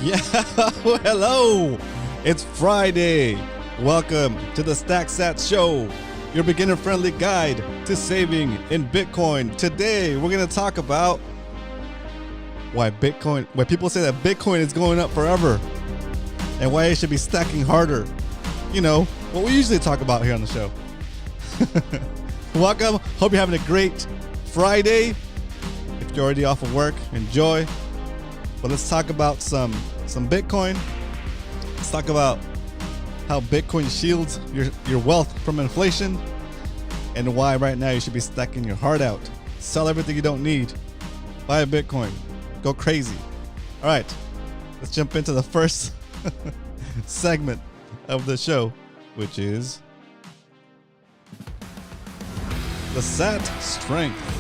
Yeah, hello. It's Friday. Welcome to the SATS Show, your beginner-friendly guide to saving in Bitcoin. Today, we're going to talk about why people say that Bitcoin is going up forever and why it should be stacking harder. You know, what we usually talk about here on the show. Welcome. Hope you're having a great Friday. If you're already off of work, enjoy. But let's talk about some Bitcoin. Let's talk about how Bitcoin shields your wealth from inflation and why right now you should be stacking your heart out. Sell everything you don't need. Buy a Bitcoin. Go crazy. All right, let's jump into the first segment of the show, which is the SATS strength.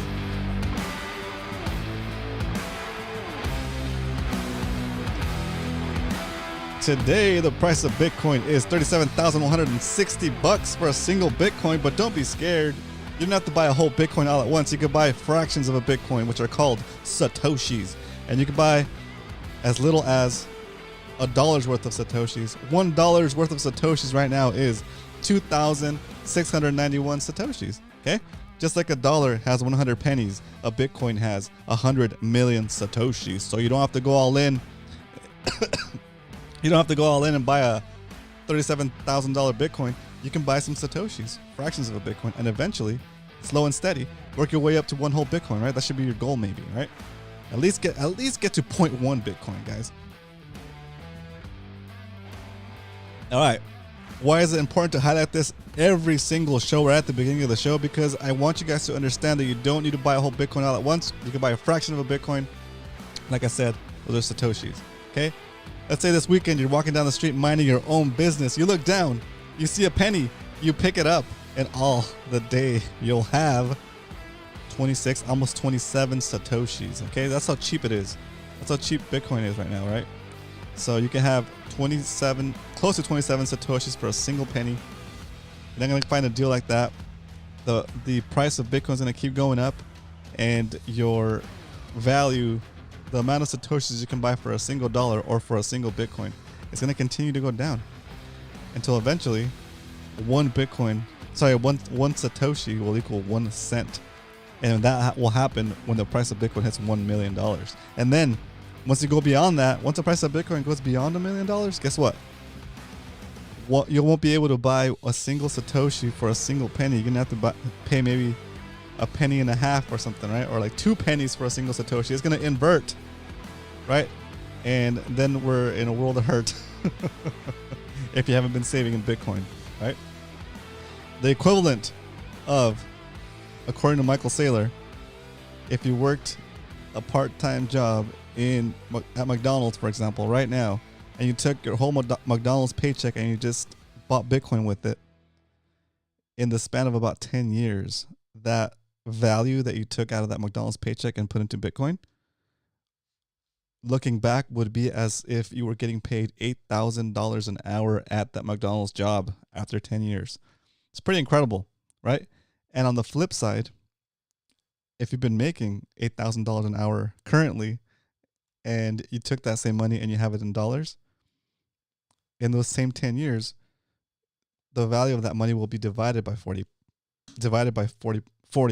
Today, the price of Bitcoin is $37,160 for a single Bitcoin, but don't be scared. You don't have to buy a whole Bitcoin all at once. You can buy fractions of a Bitcoin, which are called Satoshis. And you can buy as little as $1 worth of Satoshis. $1 worth of Satoshis right now is 2,691 Satoshis, okay? Just like a dollar has 100 pennies, a Bitcoin has 100 million Satoshis. So you don't have to go all in. You don't have to go all in and buy a $37,000 Bitcoin. You can buy some Satoshis, fractions of a Bitcoin, and eventually, slow and steady, work your way up to one whole Bitcoin, right? That should be your goal, maybe, right? At least get to 0.1 Bitcoin, guys. All right. Why is it important to highlight this every single show right at the beginning of the show? Because I want you guys to understand that you don't need to buy a whole Bitcoin all at once. You can buy a fraction of a Bitcoin. Like I said, those are Satoshis, okay? Let's say this weekend you're walking down the street minding your own business. You look down, you see a penny, you pick it up, and all the day you'll have 26, almost 27 Satoshis. Okay, that's how cheap it is. That's how cheap Bitcoin is right now, right? So you can have 27, close to 27 Satoshis for a single penny. You're not gonna find a deal like that. The price of Bitcoin is gonna keep going up, and your value, the amount of Satoshis you can buy for a single dollar or for a single Bitcoin, is going to continue to go down until eventually one Satoshi will equal 1 cent. And that will happen when the price of Bitcoin hits $1 million. And then once you go beyond that, once the price of Bitcoin goes beyond $1 million, guess what? You won't be able to buy a single Satoshi for a single penny. You're going to have to pay maybe a penny and a half or something, right? Or like 2 pennies for a single Satoshi. It's going to invert, right? And then we're in a world of hurt if you haven't been saving in Bitcoin, right? The equivalent of, according to Michael Saylor, if you worked a part-time job at McDonald's, for example, right now, and you took your whole McDonald's paycheck and you just bought Bitcoin with it, in the span of about 10 years, that value that you took out of that McDonald's paycheck and put into Bitcoin, looking back, would be as if you were getting paid $8,000 an hour at that McDonald's job after 10 years. It's pretty incredible, right? And on the flip side, if you've been making $8,000 an hour currently and you took that same money and you have it in dollars, in those same 10 years, the value of that money will be divided by 40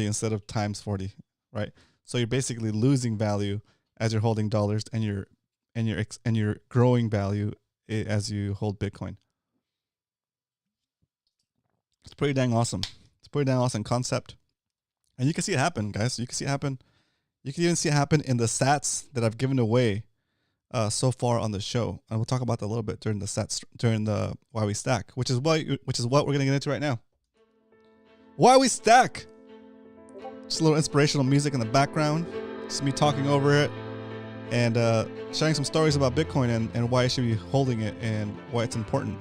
instead of times 40, right? So you're basically losing value as you're holding dollars, and you're growing value as you hold Bitcoin. It's pretty dang awesome. It's a pretty dang awesome concept, and you can see it happen, guys. You can see it happen. You can even see it happen in the SATs that I've given away so far on the show, and we'll talk about that a little bit during the SATs, during the Why We Stack, which is what we're gonna get into right now. Why we stack. Just a little inspirational music in the background. Just me talking over it and sharing some stories about Bitcoin and why I should be holding it and why it's important.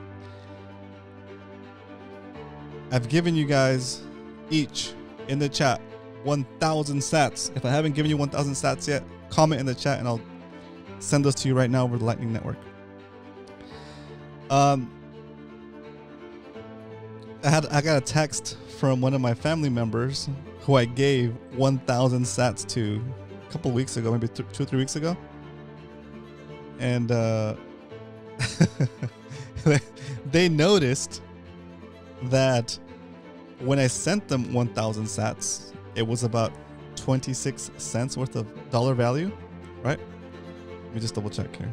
I've given you guys each in the chat 1,000 sats. If I haven't given you 1,000 sats yet, comment in the chat and I'll send those to you right now over the Lightning Network. I got a text from one of my family members who I gave 1,000 sats to a couple weeks ago, maybe 2 or 3 weeks ago. And they noticed that when I sent them 1,000 sats, it was about 26 cents worth of dollar value, right? Let me just double check here.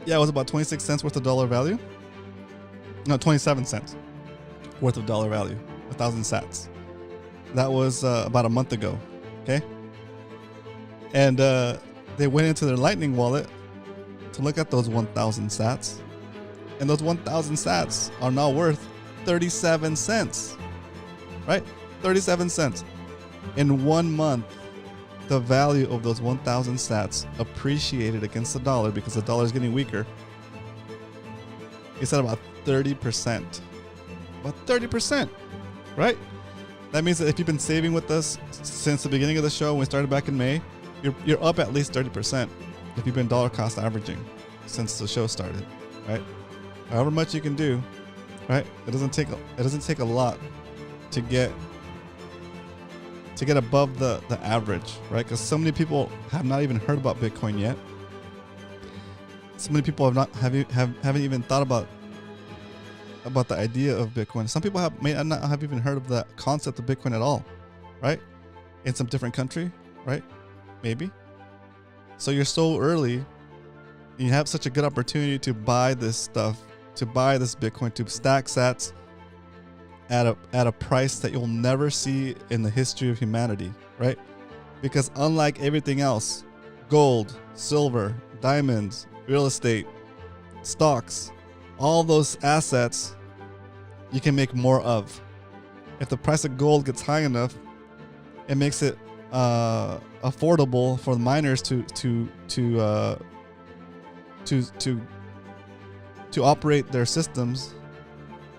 Yeah, it was about 26 cents worth of dollar value. No, 27 cents worth of dollar value, 1,000 sats. That was about a month ago, okay? And they went into their Lightning wallet to look at those 1,000 sats. And those 1,000 sats are now worth 37 cents, right? 37 cents. In 1 month, the value of those 1,000 sats appreciated against the dollar because the dollar is getting weaker. It's at about 30%. About 30%, right? That means that if you've been saving with us since the beginning of the show, when we started back in May, you're up at least 30% if you've been dollar cost averaging since the show started, right? However much you can do, right? It doesn't take a lot to get above the average, right? Because so many people have not even heard about Bitcoin yet. So many people haven't even thought about the idea of Bitcoin. Some people may not have even heard of the concept of Bitcoin at all, right? In some different country, right? Maybe. So you're so early. You have such a good opportunity to buy this stuff, to buy this Bitcoin, to stack sats at a price that you'll never see in the history of humanity, right? Because unlike everything else, gold, silver, diamonds, real estate, stocks, all those assets you can make more of. If the price of gold gets high enough, it makes it affordable for the miners to operate their systems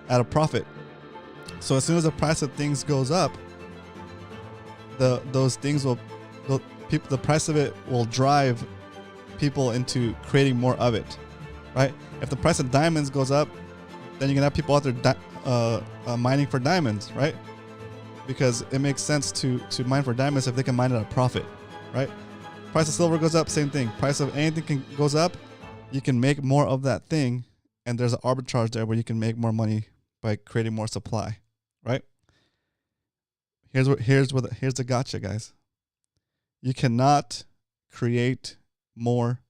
at a profit. So as soon as the price of things goes up, the price of it will drive people into creating more of it, right? If the price of diamonds goes up, then you're gonna have people out there mining for diamonds, right? Because it makes sense to mine for diamonds if they can mine at a profit, right? Price of silver goes up, same thing. Price of anything goes up, you can make more of that thing, and there's an arbitrage there where you can make more money by creating more supply, right? Here's the gotcha, guys. You cannot create more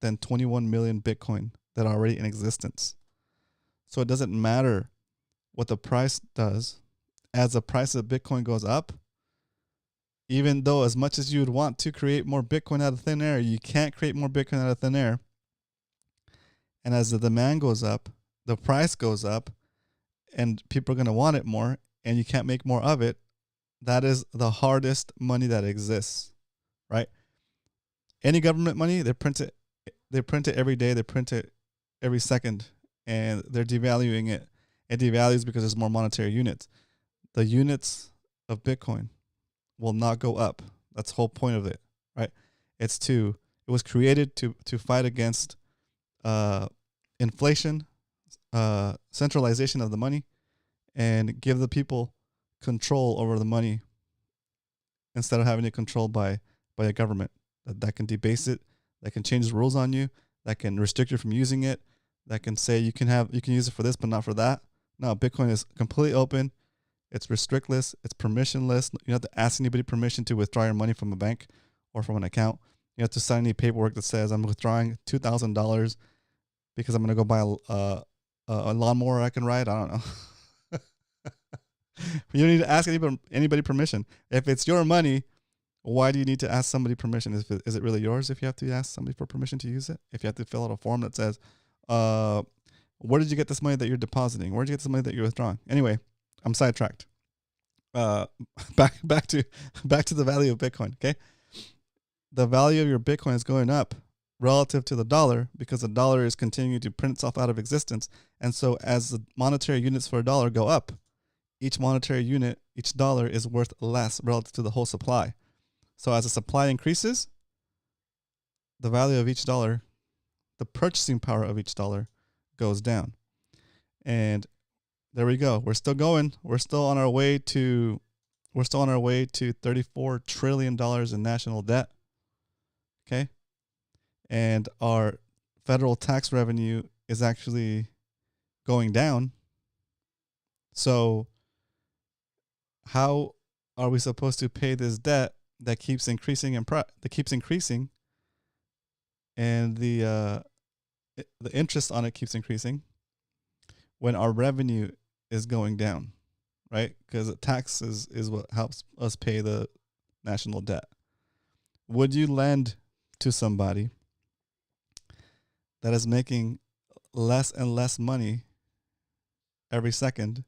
than 21 million Bitcoin that are already in existence. So it doesn't matter what the price does. As the price of Bitcoin goes up, even though as much as you would want to create more Bitcoin out of thin air, you can't create more Bitcoin out of thin air. And as the demand goes up, the price goes up, and people are going to want it more, and you can't make more of it. That is the hardest money that exists, right? Any government money, they print it every day, they print it every second, and they're devaluing it. It devalues because there's more monetary units. The units of Bitcoin will not go up. That's the whole point of it, right? It was created to fight against inflation, centralization of the money, and give the people control over the money instead of having it controlled by a government that can debase it, that can change the rules on you, that can restrict you from using it, that can say you can use it for this but not for that. No, Bitcoin is completely open. It's restrictless. It's permissionless. You don't have to ask anybody permission to withdraw your money from a bank or from an account. You have to sign any paperwork that says I'm withdrawing $2,000 because I'm going to go buy a lawnmower I can ride. I don't know. You don't need to ask anybody permission. If it's your money, why do you need to ask somebody permission? Is it really yours if you have to ask somebody for permission to use it? If you have to fill out a form that says, where did you get this money that you're depositing? Where did you get this money that you're withdrawing? Anyway, I'm sidetracked. Back to the value of Bitcoin, okay? The value of your Bitcoin is going up relative to the dollar because the dollar is continuing to print itself out of existence. And so as the monetary units for a dollar go up, each monetary unit, each dollar is worth less relative to the whole supply. So as the supply increases, the value of each dollar, the purchasing power of each dollar goes down. And there we go. We're still going. We're still on our way to $34 trillion in national debt. Okay? and our federal tax revenue is actually going down. So how are we supposed to pay this debt that keeps increasing and and the interest on it keeps increasing when our revenue is going down, right? Because taxes is what helps us pay the national debt. Would you lend to somebody that is making less and less money every second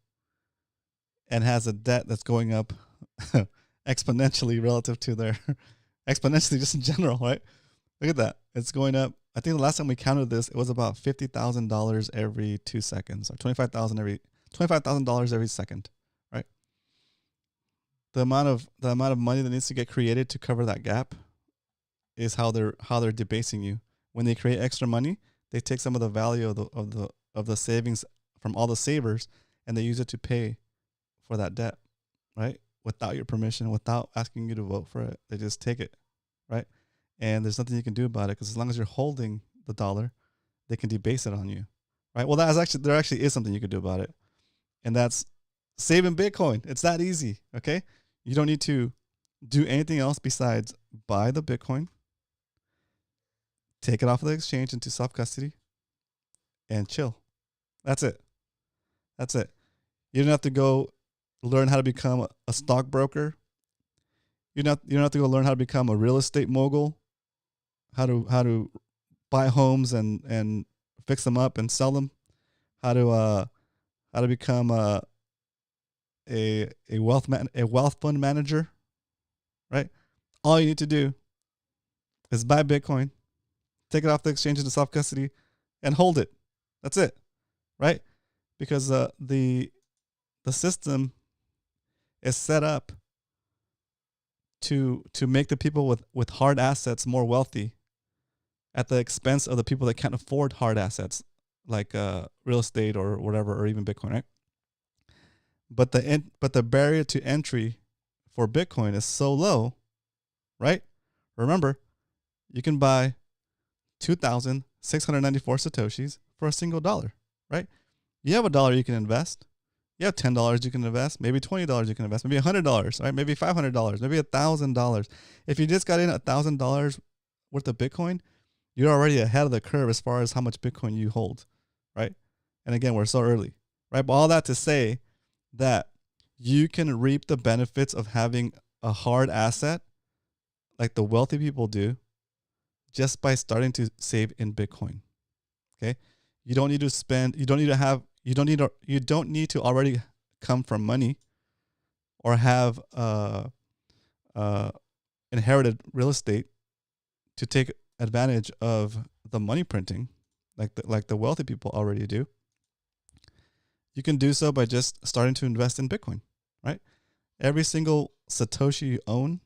and has a debt that's going up exponentially relative to their exponentially just in general, right? Look at that. It's going up. I think the last time we counted this, it was about $50,000 every 2 seconds, or $25,000 every second, right? The amount of money that needs to get created to cover that gap is how they're debasing you. When they create extra money, they take some of the value of the savings from all the savers and they use it to pay for that debt, right? Without your permission, without asking you to vote for it. They just take it, right? And there's nothing you can do about it because as long as you're holding the dollar, they can debase it on you, right? Well, there actually is something you can do about it, and that's saving Bitcoin. It's that easy, okay? You don't need to do anything else besides buy the Bitcoin, take it off of the exchange into self-custody, and chill. That's it. That's it. You don't have to go learn how to become a stockbroker. You don't have to go learn how to become a real estate mogul, how to buy homes and fix them up and sell them, how to become a wealth fund manager, right? All you need to do is buy Bitcoin, take it off the exchange into self custody, and hold it. That's it, right? Because the system is set up to make the people with hard assets more wealthy at the expense of the people that can't afford hard assets like real estate or whatever, or even Bitcoin, right? But the barrier to entry for Bitcoin is so low, right? Remember, you can buy 2,694 Satoshis for a single dollar, right? You have $1 you can invest. You have $10 you can invest, maybe $20 you can invest, maybe $100, right? Maybe $500, maybe $1,000. If you just got in $1,000 worth of Bitcoin, you're already ahead of the curve as far as how much Bitcoin you hold, right? And again, we're so early, right? But all that to say that you can reap the benefits of having a hard asset like the wealthy people do just by starting to save in Bitcoin. Okay? You don't need to spend, you don't need to already come from money or have inherited real estate to take advantage of the money printing like the wealthy people already do. You can do so by just starting to invest in Bitcoin, right? Every single Satoshi you own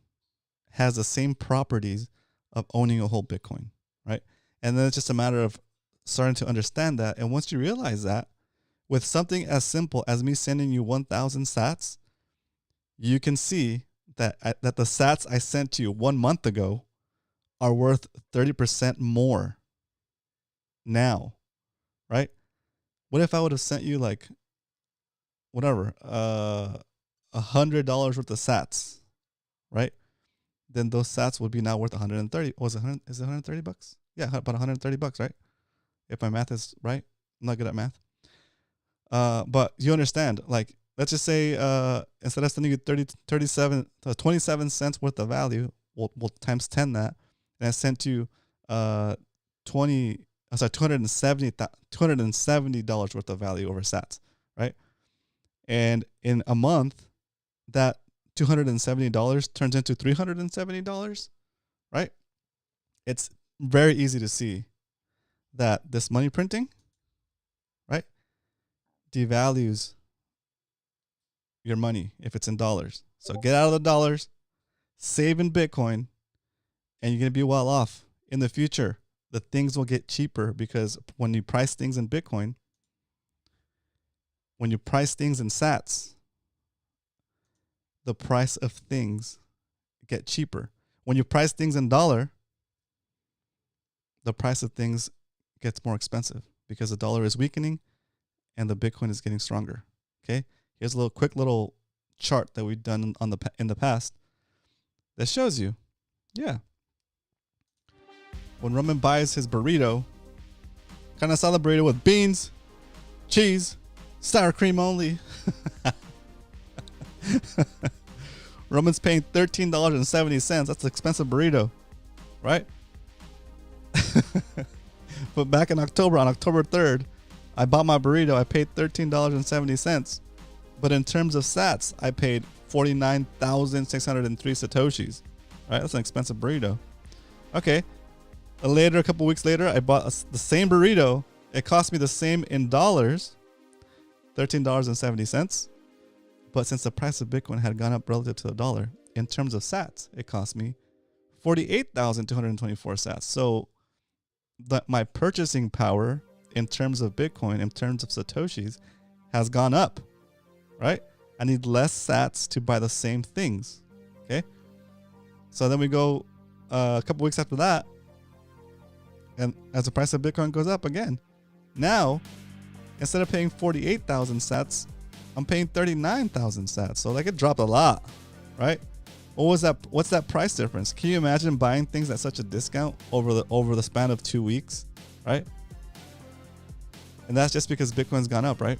has the same properties of owning a whole Bitcoin, right? And then it's just a matter of starting to understand that. And once you realize that, with something as simple as me sending you 1,000 SATs, you can see that the SATs I sent to you 1 month ago are worth 30% more now, right? What if I would have sent you like whatever, $100 worth of SATs, right? Then those SATs would be now worth 130. Was it 100? Is it 130 bucks? Yeah, about 130 bucks, right? If my math is right. I'm not good at math. But you understand, like, let's just say instead of sending you 27 cents worth of value, we'll times 10 that, and I sent you $270 worth of value over SATs, right? And in a month, that $270 turns into $370, right? It's very easy to see that this money printing, right, devalues your money if it's in dollars. So get out of the dollars, save in Bitcoin, and you're going to be well off. In the future, the things will get cheaper because when you price things in Bitcoin, when you price things in SATs, the price of things get cheaper. When you price things in dollar, the price of things gets more expensive because the dollar is weakening and the Bitcoin is getting stronger. Okay, here's a quick little chart that we've done in the past that shows you, yeah, when Roman buys his burrito, kind of salad burrito with beans, cheese, sour cream only. Roman's paying $13.70. That's an expensive burrito, right? But back in October, on October 3rd, I bought my burrito. I paid $13.70. But in terms of SATS, I paid 49,603 Satoshis. Right? That's an expensive burrito. Okay. Later, a couple weeks later, I bought the same burrito. It cost me the same in dollars, $13.70. But since the price of Bitcoin had gone up relative to the dollar, in terms of SATS, it cost me 48,224 SATS. So my purchasing power in terms of Bitcoin, in terms of Satoshis, has gone up, right? I need less SATS to buy the same things, okay? So then we go a couple weeks after that, and as the price of Bitcoin goes up again, now, instead of paying 48,000 SATS, I'm paying 39,000 SATS. So like it dropped a lot, right? What's that price difference? Can you imagine buying things at such a discount over the span of 2 weeks, right? And that's just because Bitcoin's gone up, right?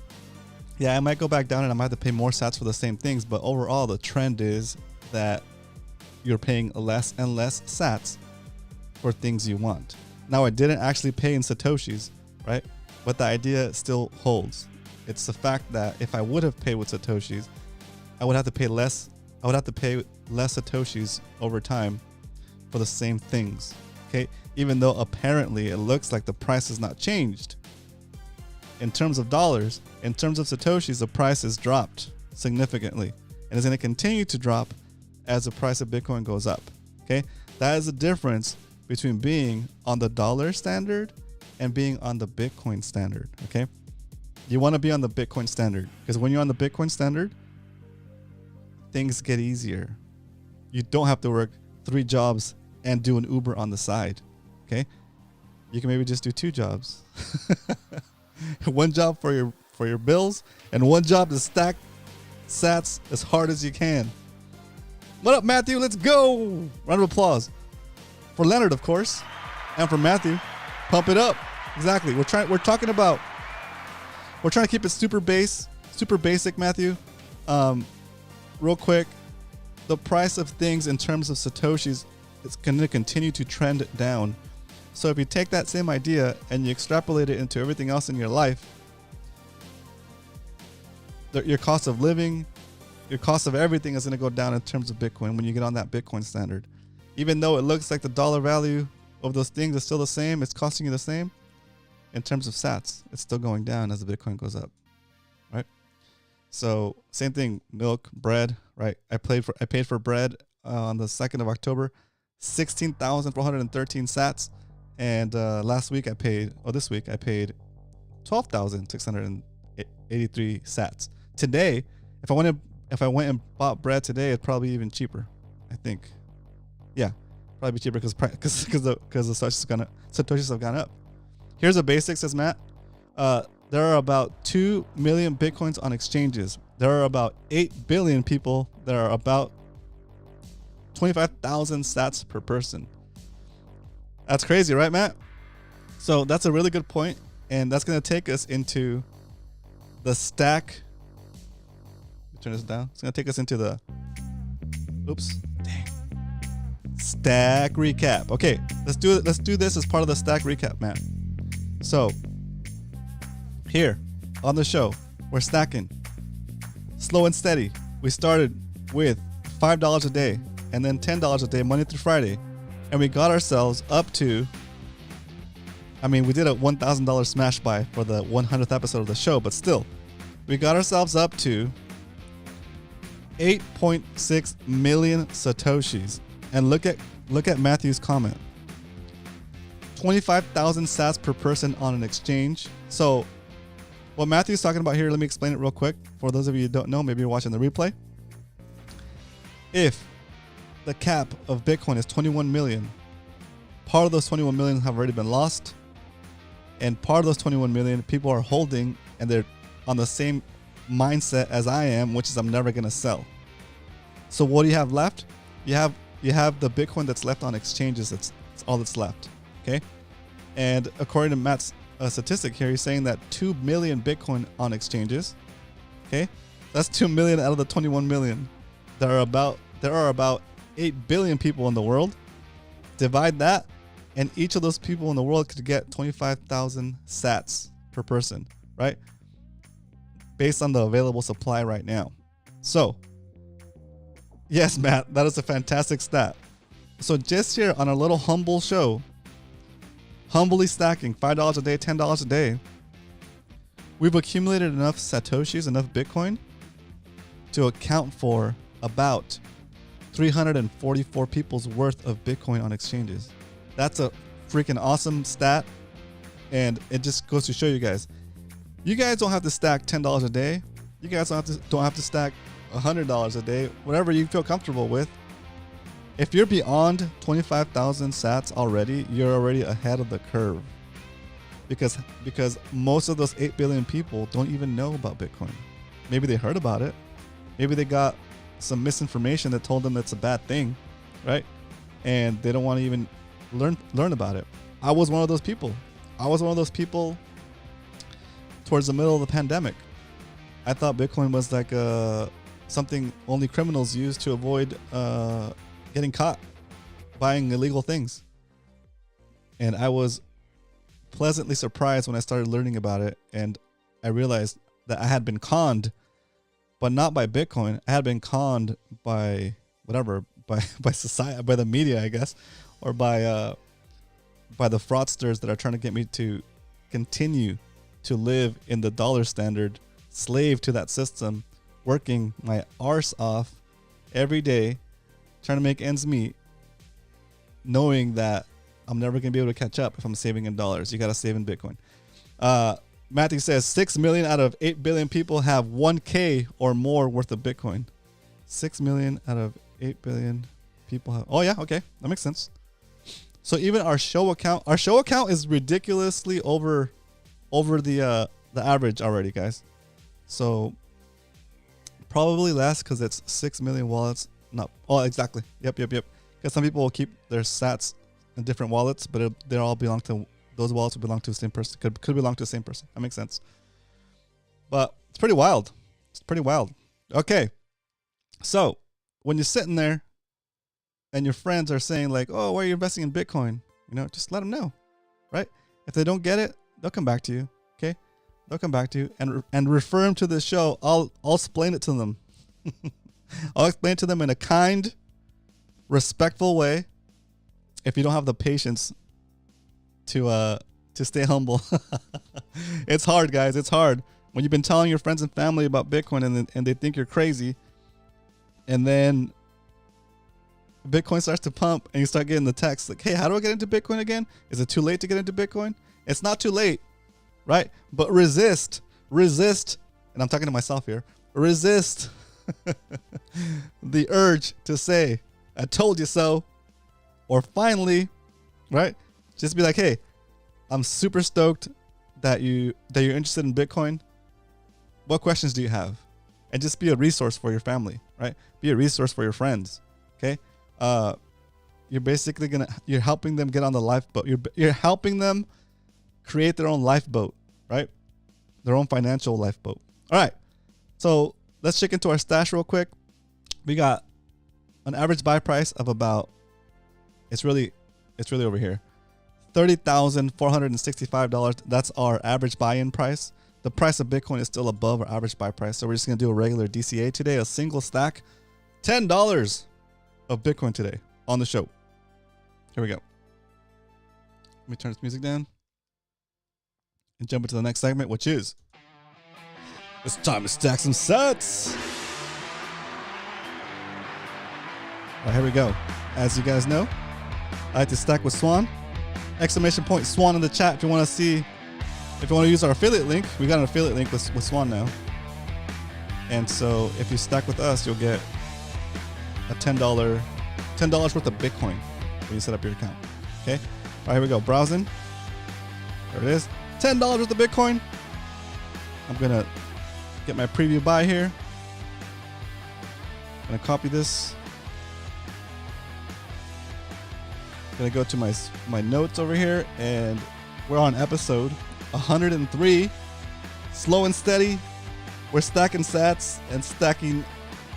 Yeah, I might go back down and I might have to pay more SATS for the same things, but overall the trend is that you're paying less and less SATS for things you want. Now, I didn't actually pay in Satoshis, right? But the idea still holds. It's the fact that if I would have paid with Satoshis, I would have to pay less. I would have to pay less Satoshis over time for the same things. Okay, even though apparently it looks like the price has not changed. In terms of dollars, in terms of Satoshis, the price has dropped significantly and is going to continue to drop as the price of Bitcoin goes up. Okay, that is the difference between being on the dollar standard and being on the Bitcoin standard. Okay, you want to be on the Bitcoin standard because when you're on the Bitcoin standard, things get easier. You don't have to work 3 jobs and do an Uber on the side. Okay, you can maybe just do 2 jobs. One job for your bills and one job to stack SATs as hard as you can. What up, Matthew? Let's go! Round of applause for Leonard, of course, and for Matthew. Pump it up. Exactly. We're trying to keep it super basic, Matthew. Real quick, the price of things in terms of Satoshis is going to continue to trend down. So if you take that same idea and you extrapolate it into everything else in your life, your cost of living, your cost of everything is going to go down in terms of Bitcoin when you get on that Bitcoin standard. Even though it looks like the dollar value of those things is still the same, it's costing you the same. In terms of SATS, it's still going down as the Bitcoin goes up, right? So same thing, milk, bread, right? I paid for bread on the 2nd of October, 16,413 SATS. And this week I paid 12,683 SATS. Today, if I went and bought bread today, it'd probably be even cheaper. I think, yeah, probably be cheaper because the Satoshis have gone up. Here's the basics, says Matt. There are about 2 million Bitcoins on exchanges. There are about 8 billion people. There are about 25,000 SATS per person. That's crazy, right, Matt? So that's a really good point, and that's going to take us into the stack. Let me turn this down. It's going to take us into the stack recap. Okay, let's do this as part of the stack recap, Matt. So here on the show, we're stacking slow and steady. We started with $5 a day and then $10 a day, Monday through Friday. And we got ourselves up to, we did a $1,000 smash buy for the 100th episode of the show, but still, we got ourselves up to 8.6 million Satoshis. And look at Matthew's comment. 25,000 SATS per person on an exchange. So what Matthew's talking about here, let me explain it real quick. For those of you who don't know, maybe you're watching the replay. If the cap of Bitcoin is 21 million, part of those 21 million have already been lost, and part of those 21 million people are holding, and they're on the same mindset as I am, which is I'm never gonna sell. So what do you have left? You have the Bitcoin that's left on exchanges. That's all that's left. Okay, and according to Matt's statistic here, he's saying that 2 million Bitcoin on exchanges. Okay, that's 2 million out of the 21 million. There are about 8 billion people in the world. Divide that, and each of those people in the world could get 25,000 SATS per person, right? Based on the available supply right now. So, yes, Matt, that is a fantastic stat. So just here on our little humble show, humbly stacking $5 a day, $10 a day, we've accumulated enough Satoshis, enough Bitcoin to account for about 344 people's worth of Bitcoin on exchanges. That's a freaking awesome stat. And it just goes to show you guys don't have to stack $10 a day. You guys don't have to stack $100 a day, whatever you feel comfortable with. If you're beyond 25,000 sats already, you're already ahead of the curve. Because most of those 8 billion people don't even know about Bitcoin. Maybe they heard about it. Maybe they got some misinformation that told them it's a bad thing, right? And they don't want to even learn about it. I was one of those people. Towards the middle of the pandemic. I thought Bitcoin was like something only criminals use to avoid getting caught buying illegal things. And I was pleasantly surprised when I started learning about it, and I realized that I had been conned, but not by Bitcoin. I had been conned by by society, by the media, I guess, or by the fraudsters that are trying to get me to continue to live in the dollar standard, slave to that system, working my arse off every day, trying to make ends meet, knowing that I'm never going to be able to catch up if I'm saving in dollars. You got to save in Bitcoin. Matthew says 6 million out of 8 billion people have 1K or more worth of Bitcoin. 6 million out of 8 billion people have. Oh, yeah. Okay. That makes sense. So even our show account is ridiculously over the average already, guys. So probably less because it's 6 million wallets. No. Oh, exactly. Yep. Because some people will keep their sats in different wallets, but they all belong to, those wallets will belong to the same person. Could belong to the same person. That makes sense. But it's pretty wild. Okay. So when you're sitting there and your friends are saying like, oh, why are you investing in Bitcoin? Just let them know, right? If they don't get it, they'll come back to you. Okay. They'll come back to you and refer them to the show. I'll explain it to them. I'll explain it to them in a kind, respectful way. If you don't have the patience to stay humble. It's hard, guys. It's hard when you've been telling your friends and family about Bitcoin and they think you're crazy, and then Bitcoin starts to pump and you start getting the text like, hey, how do I get into Bitcoin again? Is it too late to get into Bitcoin? It's not too late, right? But resist, and I'm talking to myself here, resist the urge to say, I told you so. Or finally, right? Just be like, hey, I'm super stoked that you're interested in Bitcoin. What questions do you have? And just be a resource for your family, right? Be a resource for your friends. Okay. You're basically you're helping them get on the lifeboat. You're helping them create their own lifeboat, right? Their own financial lifeboat. All right. So let's check into our stash real quick. We got an average buy price of about, it's really over here, $30,465. That's our average buy-in price. The price of Bitcoin is still above our average buy price. So we're just going to do a regular DCA today, a single stack, $10 of Bitcoin today on the show. Here we go. Let me turn this music down and jump into the next segment, which is, it's time to stack some sats. All right, here we go. As you guys know, I like to stack with Swan. Exclamation point Swan in the chat if you want to see, if you want to use our affiliate link. We got an affiliate link with Swan now. And so if you stack with us, you'll get a $10 worth of Bitcoin when you set up your account. Okay. All right, here we go. Browsing. There it is. $10 worth of Bitcoin. I'm going to get my preview buy here. I'm going to copy this. I'm going to go to my notes over here, and we're on episode 103. Slow and steady. We're stacking sats and stacking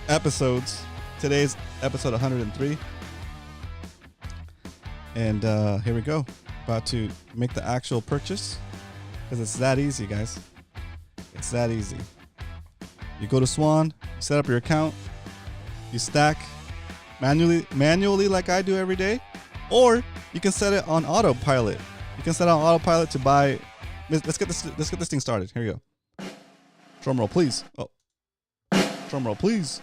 episodes. Today's episode 103. And here we go. About to make the actual purchase. Because it's that easy, guys. It's that easy. You go to Swan, you set up your account, you stack manually like I do every day, or you can set it on autopilot. You can set it on autopilot to buy. Let's get this thing started. Here we go. Drum roll, please. Oh, drum roll, please.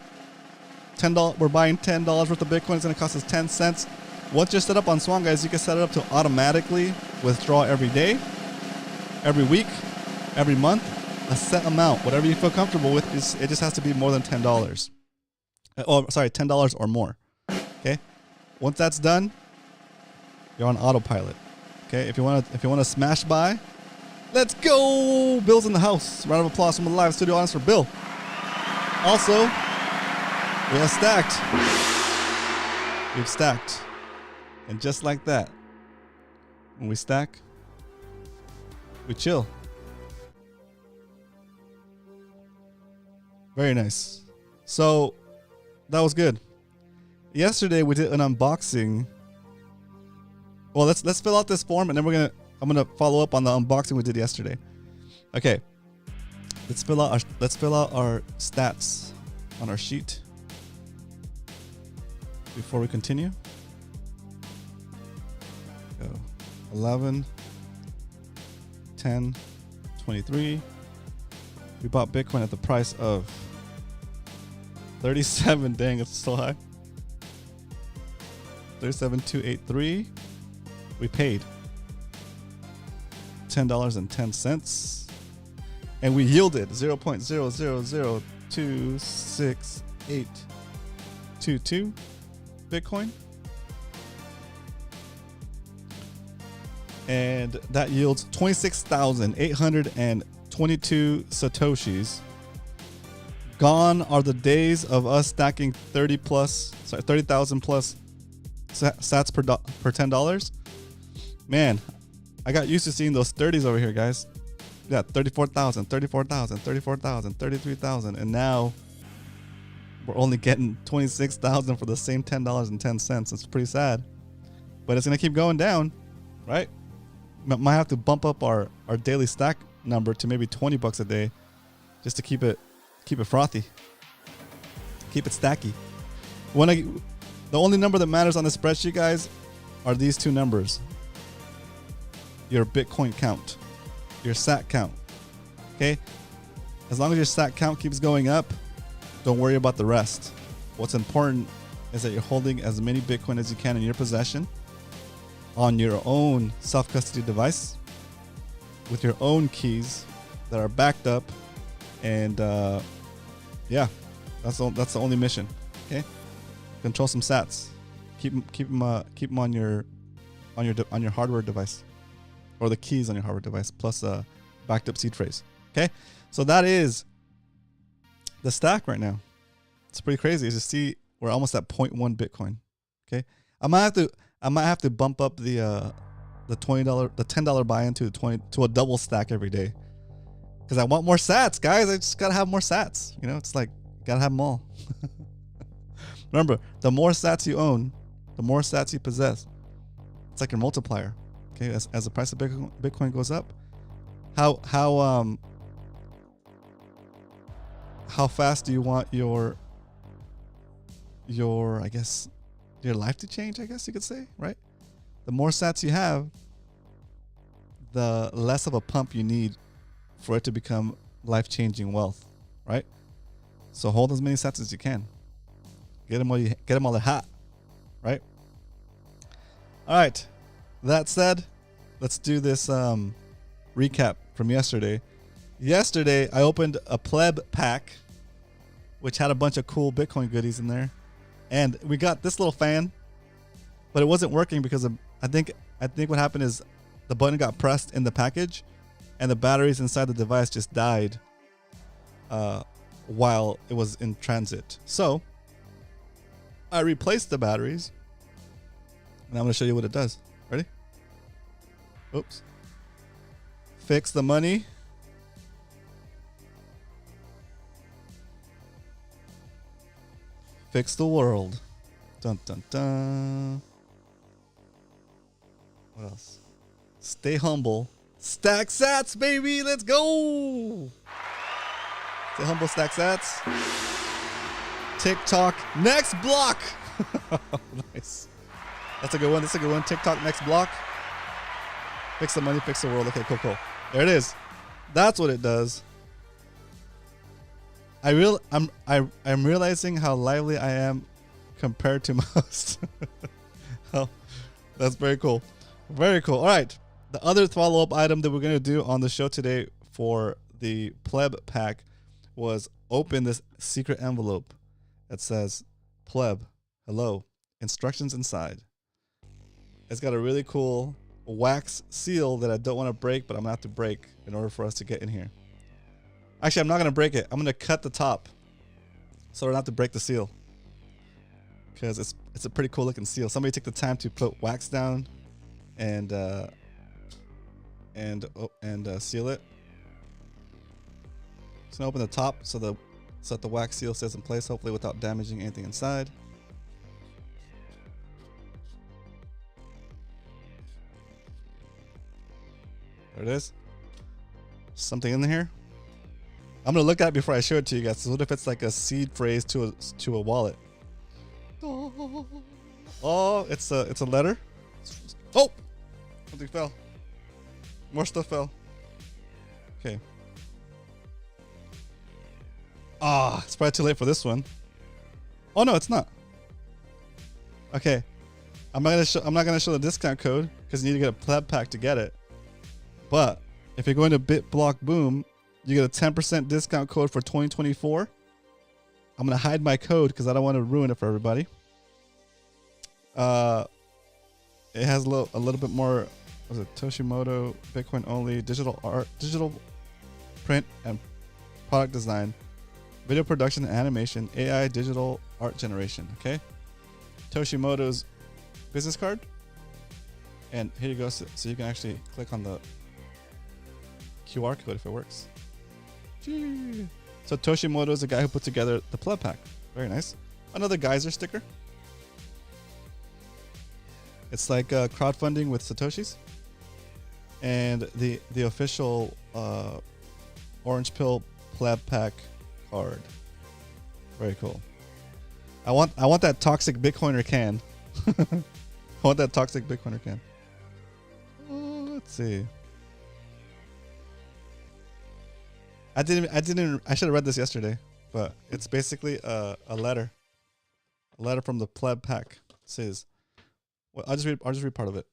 $10. We're buying $10 worth of Bitcoin. It's gonna cost us 10 cents. Once you're set up on Swan, guys, you can set it up to automatically withdraw every day, every week, every month, a set amount. Whatever you feel comfortable with, it just has to be more than $10. Oh, sorry, $10 or more. Okay. Once that's done, you're on autopilot. Okay. If you wanna smash buy, let's go. Bill's in the house. Round of applause from the live studio audience for Bill. Also, we have stacked. We've stacked. And just like that, when we stack, we chill. Very nice. So that was good. Yesterday we did an unboxing. Well, let's fill out this form, and then I'm gonna follow up on the unboxing we did yesterday. Okay. Let's fill out our stats on our sheet before we continue. Go 11, 10, 23. We bought Bitcoin at the price of 37. Dang, it's so high. 37,283. We paid $10.10, and we yielded 0.000268822 Bitcoin. And that yields 26,822 Satoshis. Gone are the days of us stacking 30,000 plus sats per $10. Man, I got used to seeing those 30s over here, guys. Yeah, 34,000, 34,000, 34,000, 33,000, and now we're only getting 26,000 for the same $10.10. It's pretty sad, but it's gonna keep going down, right? Might have to bump up our daily stack number to maybe $20 a day, just to keep it frothy, keep it stacky. The only number that matters on the spreadsheet, guys, are these two numbers: your Bitcoin count, your SAT count. Okay, as long as your SAT count keeps going up, don't worry about the rest. What's important is that you're holding as many Bitcoin as you can in your possession, on your own self-custody device, with your own keys that are backed up, and yeah, that's the only mission. Okay, control some sats, keep them on your hardware device, or the keys on your hardware device, plus a backed up seed phrase. Okay, so that is the stack right now. It's pretty crazy. As you see, we're almost at 0.1 Bitcoin. Okay, I might have to bump up the $10 buy-in to a double stack every day, because I want more sats, guys. I just gotta have more sats. You know, it's like gotta have them all. Remember, the more sats you own, the more sats you possess. It's like your multiplier. Okay, as the price of Bitcoin goes up, how fast do you want your I guess your life to change, I guess you could say, right? The more sats you have, the less of a pump you need for it to become life-changing wealth, right? So hold as many sats as you can. Get them while they're hot, right? All right. That said, let's do this recap from yesterday. Yesterday, I opened a pleb pack, which had a bunch of cool Bitcoin goodies in there. And we got this little fan, but it wasn't working because I think what happened is the button got pressed in the package, and the batteries inside the device just died while it was in transit. So I replaced the batteries, and I'm going to show you what it does. Ready? Oops. Fix the money. Fix the world. Dun dun dun. What else? Stay humble. Stack SATS, baby. Let's go. Stay humble, stack SATS. TikTok next block. Nice. That's a good one. That's a good one. TikTok next block. Fix the money, fix the world. Okay, cool, cool. There it is. That's what it does. I'm realizing how lively I am compared to most. Oh, that's very cool. Very cool. All right. The other follow-up item that we're going to do on the show today for the pleb pack was open this secret envelope that says pleb, hello, instructions inside. It's got a really cool wax seal that I don't want to break, but I'm going to have to break in order for us to get in here. Actually, I'm not going to break it. I'm going to cut the top so I don't have to break the seal, because it's a pretty cool looking seal. Somebody took the time to put wax down and seal it. Just gonna open the top so that the wax seal stays in place, hopefully without damaging anything inside. There it is. Something in here. I'm gonna look at it before I show it to you guys. So what if it's like a seed phrase to a wallet? Oh, it's a letter. Oh, something fell. More stuff fell. Okay. Ah, it's probably too late for this one. Oh no, it's not. Okay, I'm not gonna show the discount code because you need to get a pleb pack to get it. But if you're going to BitBlock Boom, you get a 10% discount code for 2024. I'm gonna hide my code because I don't want to ruin it for everybody. It has a little bit more. Was it Toshimoto Bitcoin only digital art, digital print and product design, video production and animation, AI digital art generation. Okay, Toshimoto's business card, and here you go. So you can actually click on the QR code if it works. Gee. So Toshimoto is the guy who put together the pleb pack. Very nice. Another geyser sticker. It's like crowdfunding with Satoshis. And the official Orange Pill pleb pack card. Very cool. I want that toxic Bitcoiner can. I want that toxic Bitcoiner can. Let's see. I should have read this yesterday, but it's basically a letter from the pleb pack. It says, well, I'll just read part of it.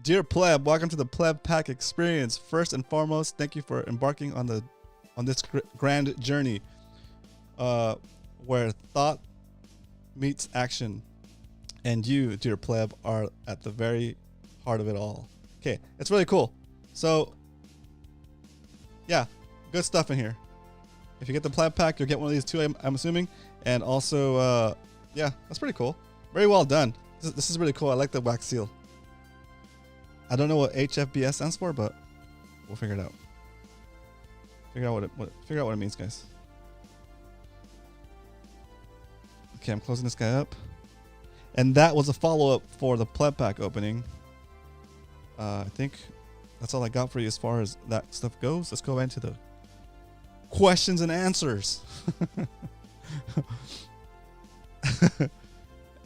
Dear pleb, welcome to the pleb pack experience. First and foremost, thank you for embarking on this grand journey, where thought meets action, and you, dear pleb, are at the very heart of it all. Okay, it's really cool. So, yeah, good stuff in here. If you get the pleb pack, you'll get one of these two, I'm assuming. And also, yeah, that's pretty cool. Very well done. This is really cool. I like the wax seal. I don't know what HFBS stands for, but we'll figure it out. Figure out what it means, guys. Okay, I'm closing this guy up. And that was a follow-up for the pleb pack opening. I think that's all I got for you as far as that stuff goes. Let's go into the questions and answers.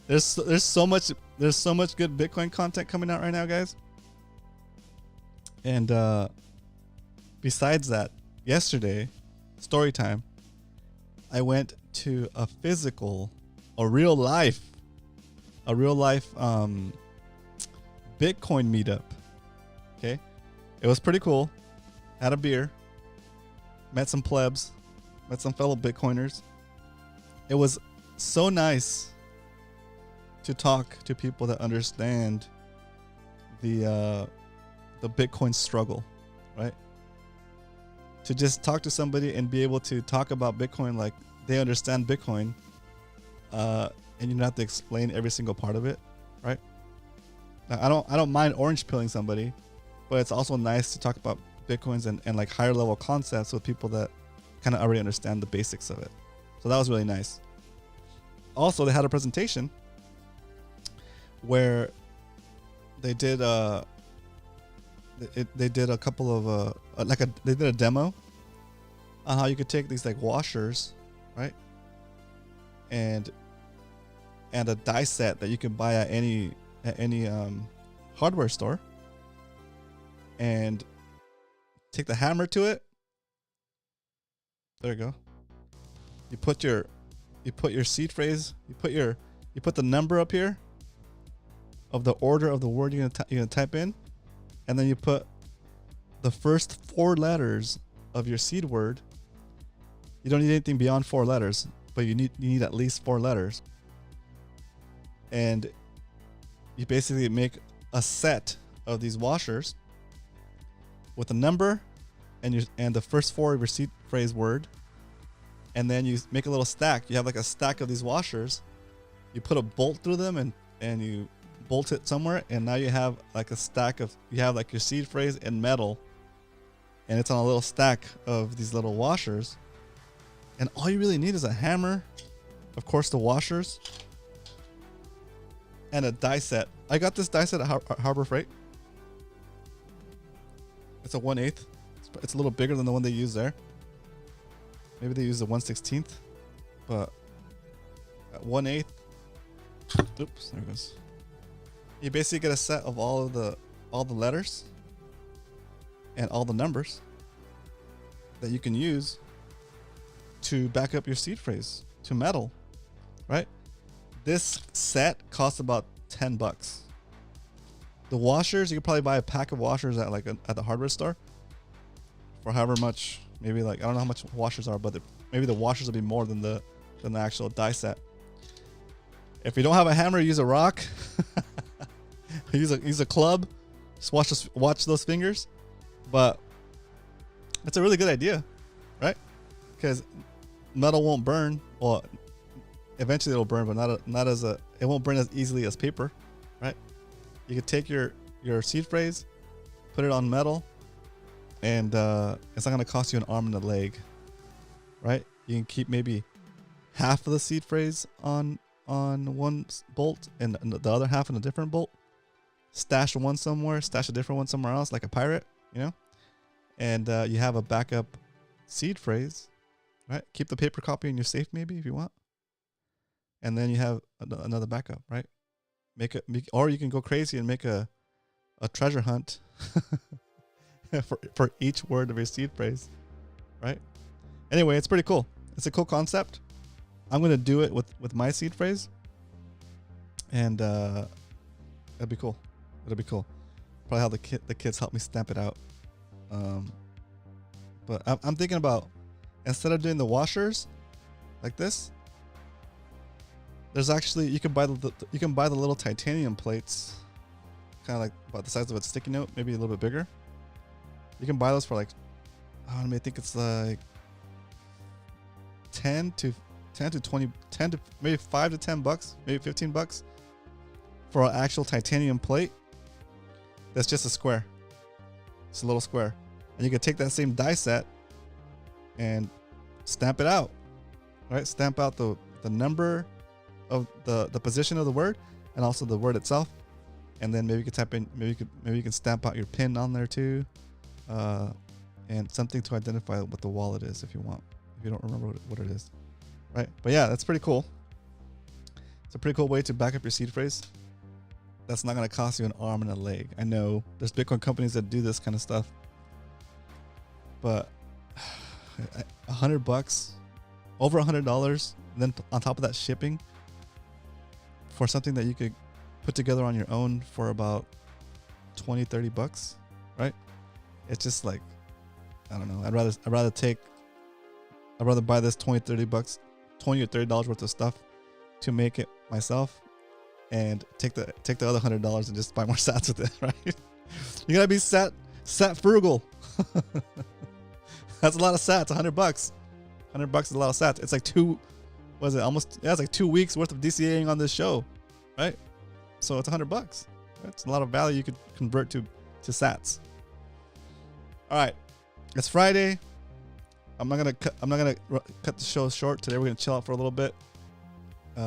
There's so much good Bitcoin content coming out right now, guys. And besides that, yesterday, story time, I went to a real life Bitcoin meetup. Okay, it was pretty cool. Had a beer, met some plebs, met some fellow Bitcoiners. It was so nice to talk to people that understand the Bitcoin struggle, right? To just talk to somebody and be able to talk about Bitcoin like they understand Bitcoin, and you don't have to explain every single part of it, right? Now, I don't mind orange pilling somebody, but it's also nice to talk about Bitcoins and like higher level concepts with people that kind of already understand the basics of it. So that was really nice. Also, they had a presentation where they did they did a couple of they did a demo on how you could take these like washers, right, and a die set that you can buy at any hardware store, and take the hammer to it. There you go. You put your seed phrase. You put the number up here of the order of the word you're gonna type in, and then you put the first 4 letters of your seed word. You don't need anything beyond 4 letters, but you need at least 4 letters. And you basically make a set of these washers with a number and the first 4 of your seed phrase word, and then you make a little stack. You have like a stack of these washers. You put a bolt through them and you bolt it somewhere, and now you have like a stack of, you have like your seed phrase in metal, and it's on a little stack of these little washers. And all you really need is a hammer, of course the washers, and a die set. I got this die set at Harbor Freight. It's a 1/8. It's a little bigger than the one they use there. Maybe they use the 1/16, but at 1/8. Oops, there it goes. You basically get a set of all the letters and all the numbers that you can use to back up your seed phrase to metal, right? This set costs about $10. The washers, you could probably buy a pack of washers at at the hardware store for however much. Maybe like, I don't know how much washers are, but maybe the washers will be more than the actual die set. If you don't have a hammer, use a rock. use a club. Just watch those fingers. But it's a really good idea, right? Because metal won't burn. Well, eventually it'll burn, but it won't burn as easily as paper, right? You could take your seed phrase, put it on metal, and it's not going to cost you an arm and a leg, right? You can keep maybe half of the seed phrase on one bolt and the other half in a different bolt. Stash one somewhere, stash a different one somewhere else, like a pirate, you know? And you have a backup seed phrase, right? Keep the paper copy in your safe maybe if you want. And then you have another backup, right? Or you can go crazy and make a treasure hunt for each word of your seed phrase, right? Anyway, it's pretty cool. It's a cool concept. I'm gonna do it with my seed phrase, and that'd be cool. It'll be cool. Probably have the kids help me stamp it out. But I'm thinking about, instead of doing the washers like this, there's actually, you can buy the little titanium plates, kind of like about the size of a sticky note, maybe a little bit bigger. You can buy those for like, I think it's like 10 to 20, 10 to maybe 5 to 10 bucks, maybe $15 for an actual titanium plate. That's just a square. It's a little square, and you can take that same die set and stamp it out, right? Stamp out the number of the position of the word and also the word itself, and then maybe you can type in, maybe you can stamp out your pin on there too, and something to identify what the wallet is if you want, if you don't remember what it is, right? But yeah, that's pretty cool. It's a pretty cool way to back up your seed phrase. That's not going to cost you an arm and a leg. I know there's Bitcoin companies that do this kind of stuff, but $100, over $100, and then on top of that shipping for something that you could put together on your own for about $20-30, right? It's just like, I don't know. I'd rather buy this $20 or $30 worth of stuff to make it myself and take the other $100 and just buy more sats with it, right? You gotta be sat frugal. That's a lot of sats. $100. $100 is a lot of sats. It's like it's like 2 weeks worth of DCAing on this show, right? So it's $100. That's a lot of value you could convert to sats. All right, it's Friday. I'm not gonna cut the show short today. We're gonna chill out for a little bit. If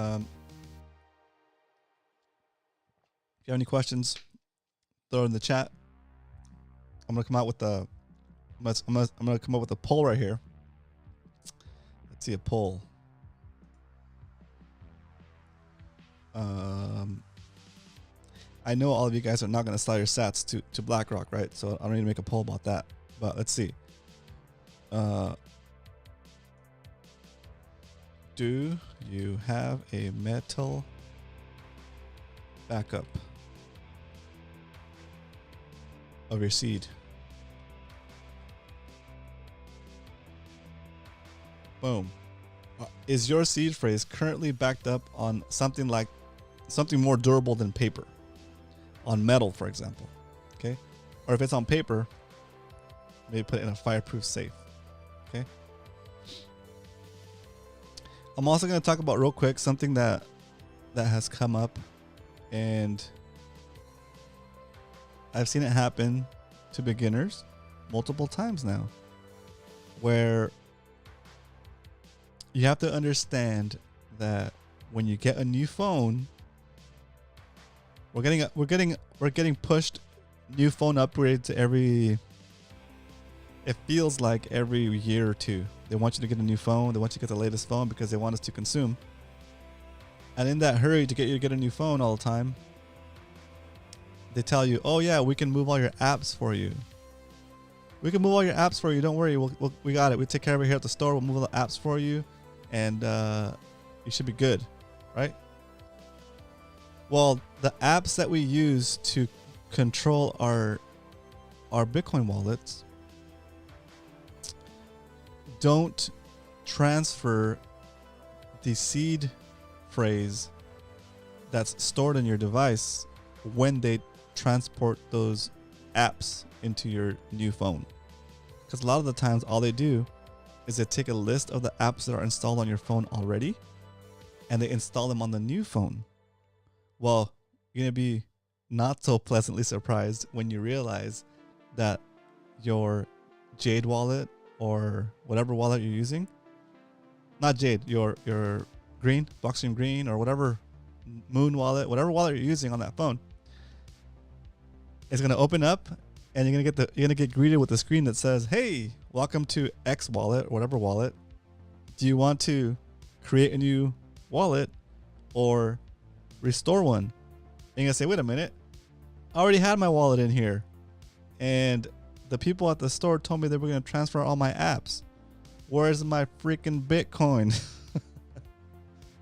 you have any questions, throw it in the chat. I'm gonna come out with I'm gonna come up with a poll right here. Let's see a poll. I know all of you guys are not gonna sell your sats to BlackRock, right? So I don't need to make a poll about that. But let's see. Do you have a metal backup of your seed? Boom. Is your seed phrase currently backed up on something more durable than paper? On metal, for example. Okay? Or if it's on paper, maybe put it in a fireproof safe. Okay? I'm also going to talk about real quick something that has come up, and I've seen it happen to beginners multiple times now, where you have to understand that when you get a new phone, we're getting pushed new phone upgrades it feels like every year or two. They want you to get a new phone. They want you to get the latest phone because they want us to consume. And in that hurry to get you to get a new phone all the time, they tell you, oh yeah, we can move all your apps for you. We can move all your apps for you. Don't worry. We got it. We take care of it here at the store. We'll move all the apps for you. And you should be good. Right? Well, the apps that we use to control our Bitcoin wallets don't transfer the seed phrase that's stored in your device when they transport those apps into your new phone. Because a lot of the times all they do is they take a list of the apps that are installed on your phone already and they install them on the new phone. Well, you're going to be not so pleasantly surprised when you realize that your Jade wallet or whatever wallet you're using, not Jade, your Green, Blockstream Green, or whatever Moon wallet, whatever wallet you're using on that phone, is going to open up, and you're going to get greeted with a screen that says, "Hey, welcome to X wallet, or whatever wallet. Do you want to create a new wallet or restore one?" And you're going to say, "Wait a minute, I already had my wallet in here, and the people at the store told me they were going to transfer all my apps. Where's my freaking Bitcoin?"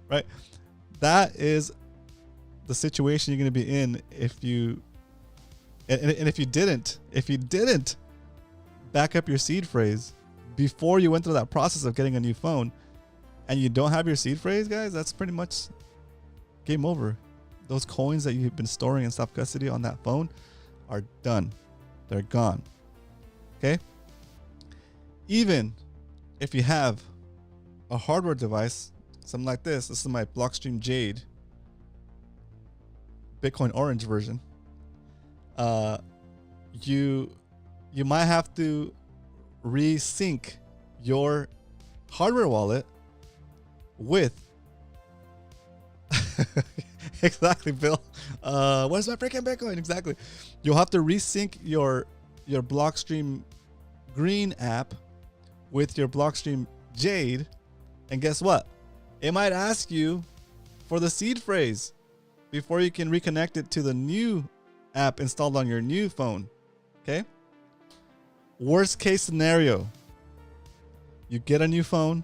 Right? That is the situation you're going to be in if you didn't back up your seed phrase before you went through that process of getting a new phone, and you don't have your seed phrase, guys. That's pretty much game over. Those coins that you've been storing in self-custody on that phone are done. They're gone. Okay? Even if you have a hardware device, something like this. This is my Blockstream Jade Bitcoin Orange version. You might have to resync your hardware wallet with exactly, Bill. Where's my freaking Bitcoin? Exactly. You'll have to resync your Blockstream Green app with your Blockstream Jade, and guess what? It might ask you for the seed phrase before you can reconnect it to the new app installed on your new phone. Okay? Worst case scenario, you get a new phone,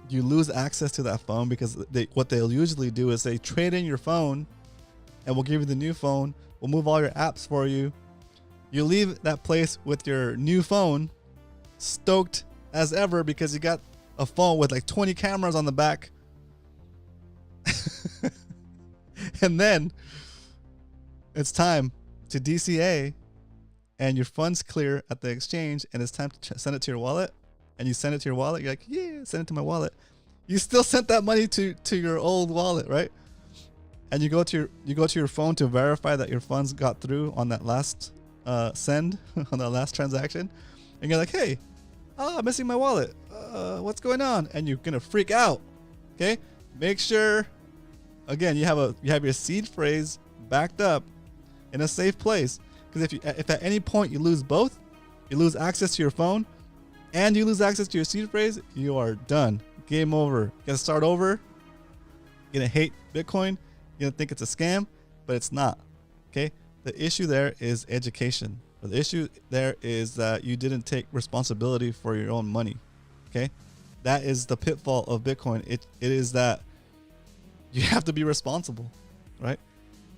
you lose access to that phone because what they'll usually do is they trade in your phone and we'll give you the new phone. We'll move all your apps for you. You leave that place with your new phone stoked as ever because you got a phone with like 20 cameras on the back. And then it's time to DCA, and your funds clear at the exchange, and it's time to send it to your wallet. And you send it to your wallet. You're like, yeah, send it to my wallet. You still sent that money to your old wallet, right? And you go to your phone to verify that your funds got through on that last send, on that last transaction. And you're like, hey, I'm missing my wallet. What's going on? And you're gonna freak out. Okay, make sure, again, you have your seed phrase backed up in a safe place. Because if at any point you lose both, you lose access to your phone and you lose access to your seed phrase, you are done. Game over. You gotta start over. You're gonna hate Bitcoin. You're gonna think it's a scam, but it's not. Okay? The issue there is education. The issue there is that you didn't take responsibility for your own money. Okay? That is the pitfall of Bitcoin. It is that you have to be responsible, right?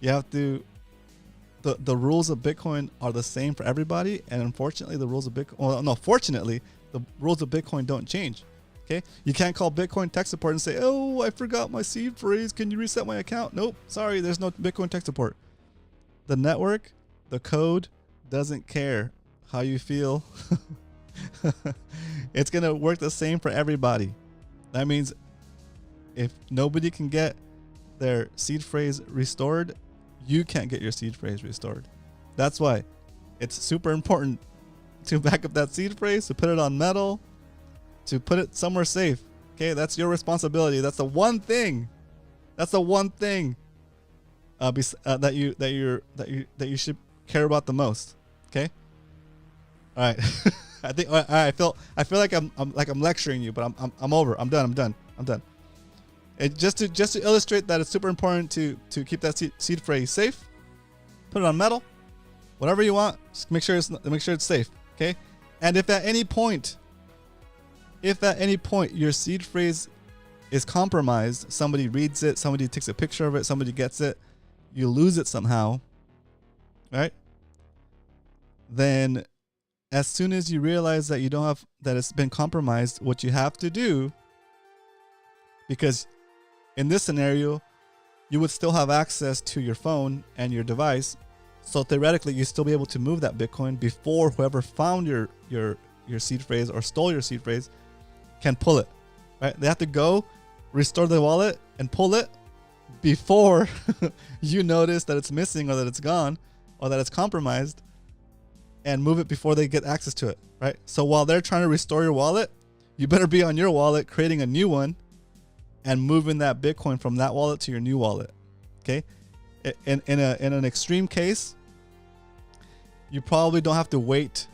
You have to. The rules of Bitcoin are the same for everybody, and unfortunately, fortunately, the rules of Bitcoin don't change. Okay, you can't call Bitcoin tech support and say, "Oh, I forgot my seed phrase. Can you reset my account?" Nope, sorry, there's no Bitcoin tech support. The network, the code, doesn't care how you feel. It's gonna work the same for everybody. That means if nobody can get their seed phrase restored, you can't get your seed phrase restored. That's why it's super important to back up that seed phrase, to put it on metal, to put it somewhere safe. Okay, that's your responsibility. That's the one thing. That's the one thing that you should care about the most. Okay. All right. I feel like I'm lecturing you, but I'm over. I'm done. And just to illustrate that it's super important to keep that seed phrase safe, put it on metal, whatever you want. Just make sure it's safe, okay? And if at any point your seed phrase is compromised, somebody reads it, somebody takes a picture of it, somebody gets it, you lose it somehow, right? Then, as soon as you realize that that it's been compromised, what you have to do, because in this scenario, you would still have access to your phone and your device. So theoretically, you'd still be able to move that Bitcoin before whoever found your seed phrase or stole your seed phrase can pull it, right? They have to go restore the wallet and pull it before you notice that it's missing or that it's gone or that it's compromised, and move it before they get access to it, right? So while they're trying to restore your wallet, you better be on your wallet creating a new one and moving that Bitcoin from that wallet to your new wallet. Okay, in an extreme case, you probably don't have to wait.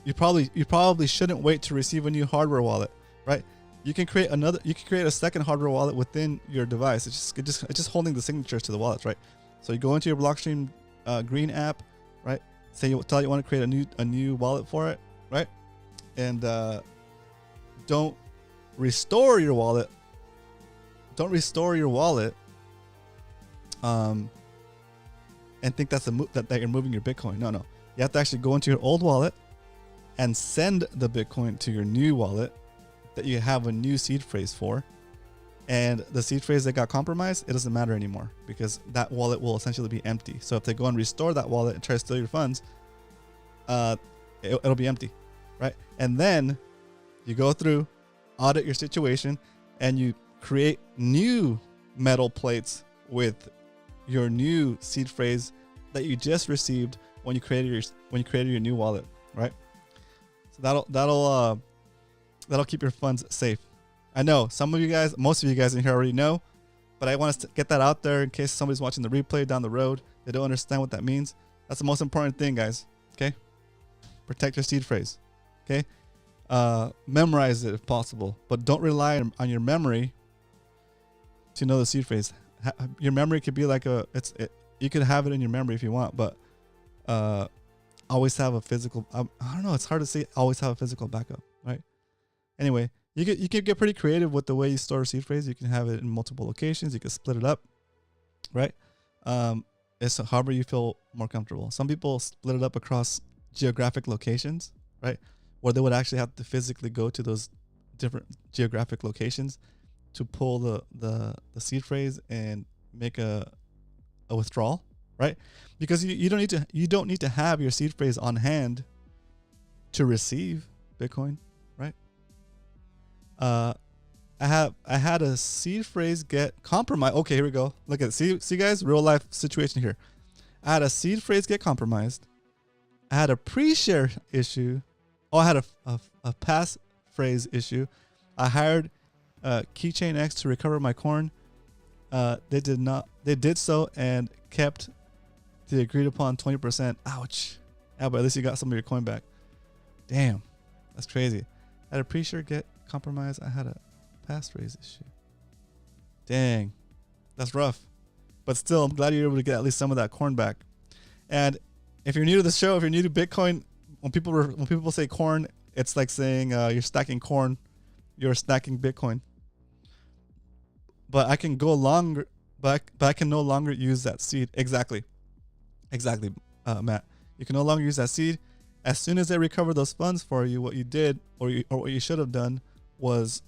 You probably shouldn't wait to receive a new hardware wallet, right? You can create a second hardware wallet within your device. It's just holding the signatures to the wallets, right? So you go into your Blockstream Green app, right? Tell you want to create a new wallet for it, right? And don't restore your wallet. Don't restore your wallet and think that's that you're moving your Bitcoin. No. You have to actually go into your old wallet and send the Bitcoin to your new wallet that you have a new seed phrase for. And the seed phrase that got compromised, it doesn't matter anymore because that wallet will essentially be empty. So if they go and restore that wallet and try to steal your funds, it'll be empty, right? And then you go through, audit your situation, and you create new metal plates with your new seed phrase that you just received when you created your new wallet, right? So that'll keep your funds safe. I know most of you guys in here already know, but I want us to get that out there in case somebody's watching the replay down the road. They don't understand what that means. That's the most important thing, guys. Okay, protect your seed phrase. Okay, memorize it if possible, but don't rely on your memory to know the seed phrase. Your memory could be like you could have it in your memory if you want, but always have a physical. I don't know. It's hard to say. Always have a physical backup, right? Anyway, you can get pretty creative with the way you store a seed phrase. You can have it in multiple locations. You can split it up, right? It's however you feel more comfortable. Some people split it up across geographic locations, right? Where they would actually have to physically go to those different geographic locations to pull the seed phrase and make a a withdrawal, right? Because you don't need to have your seed phrase on hand to receive Bitcoin, right? I had a seed phrase get compromised. Okay, here we go. Look at it. See guys, real life situation here. I had a seed phrase get compromised. I had a pre-share issue. Oh, I had a pass phrase issue. I hired Keychain X to recover my coin. They did not. They did so and kept the agreed upon 20%. Ouch. Yeah, but at least you got some of your coin back. Damn, that's crazy. I had a pre-share get compromised. I had a passphrase issue. Dang, that's rough. But still, I'm glad you're able to get at least some of that corn back. And if you're new to the show, if you're new to Bitcoin, when people say corn, it's like saying you're stacking corn, you're stacking Bitcoin. But I can go longer, but I can no longer use that seed. Exactly, Matt. You can no longer use that seed. As soon as they recover those funds for you, what you did or what you should have done was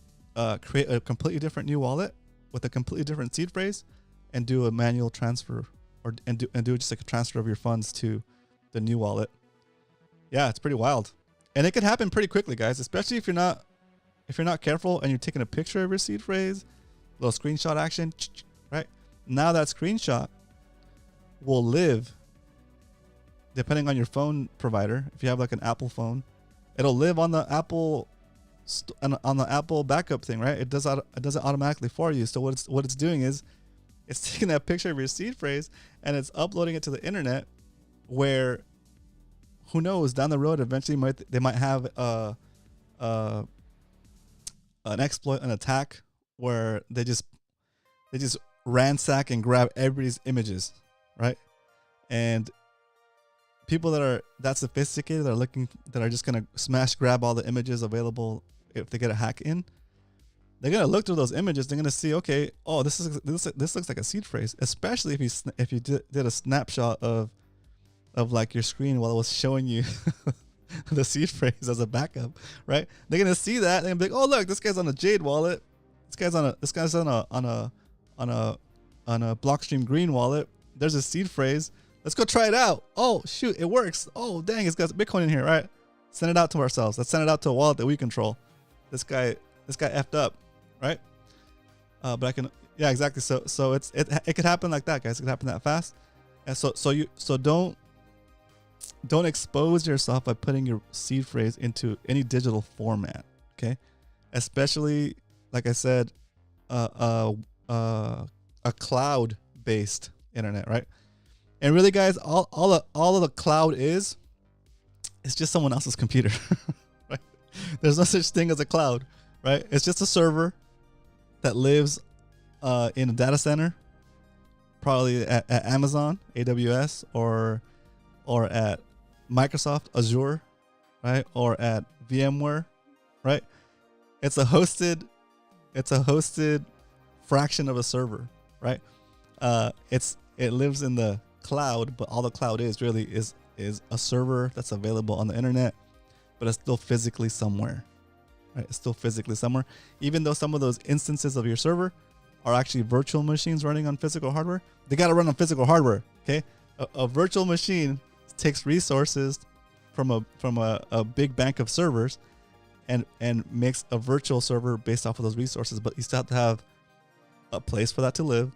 create a completely different new wallet with a completely different seed phrase and do a manual transfer and do just like a transfer of your funds to the new wallet. Yeah, it's pretty wild. And it can happen pretty quickly, guys, especially if you're not careful and you're taking a picture of your seed phrase, little screenshot action, right? Now that screenshot will live, depending on your phone provider. If you have like an Apple phone, it'll live on the Apple backup thing, right? It does it automatically for you. So what it's doing is it's taking that picture of your seed phrase and it's uploading it to the internet, where who knows, down the road eventually they might have an exploit, an attack where they just ransack and grab everybody's images, right? And people that are that sophisticated, that are just gonna smash grab all the images available if they get a hack in, they're gonna look through those images. They're gonna see, okay, oh, this looks like a seed phrase, especially if you did a snapshot of like your screen while it was showing you the seed phrase as a backup, right? They're gonna see that. They're gonna be like, oh, look, this guy's on a Jade wallet. This guy's on a Blockstream Green wallet. There's a seed phrase. Let's go try it out. Oh shoot, it works. Oh dang, it's got Bitcoin in here, right? Send it out to ourselves. Let's send it out to a wallet that we control. This guy effed up, right? But I can, yeah, exactly. So it could happen like that, guys. It could happen that fast. And so don't expose yourself by putting your seed phrase into any digital format, okay? Especially, like I said, a cloud-based internet, right? And really, guys, all of the cloud is just someone else's computer, right? There's no such thing as a cloud, right? It's just a server that lives in a data center, probably at Amazon, AWS, or at Microsoft Azure, right? Or at VMware, right? It's a hosted fraction of a server, right? It lives in the cloud, but all the cloud is really is a server that's available on the internet, but it's still physically somewhere, right? It's still physically somewhere, even though some of those instances of your server are actually virtual machines running on physical hardware. They got to run on physical hardware, okay? A virtual machine takes resources from a big bank of servers and makes a virtual server based off of those resources, but you still have to have a place for that to live.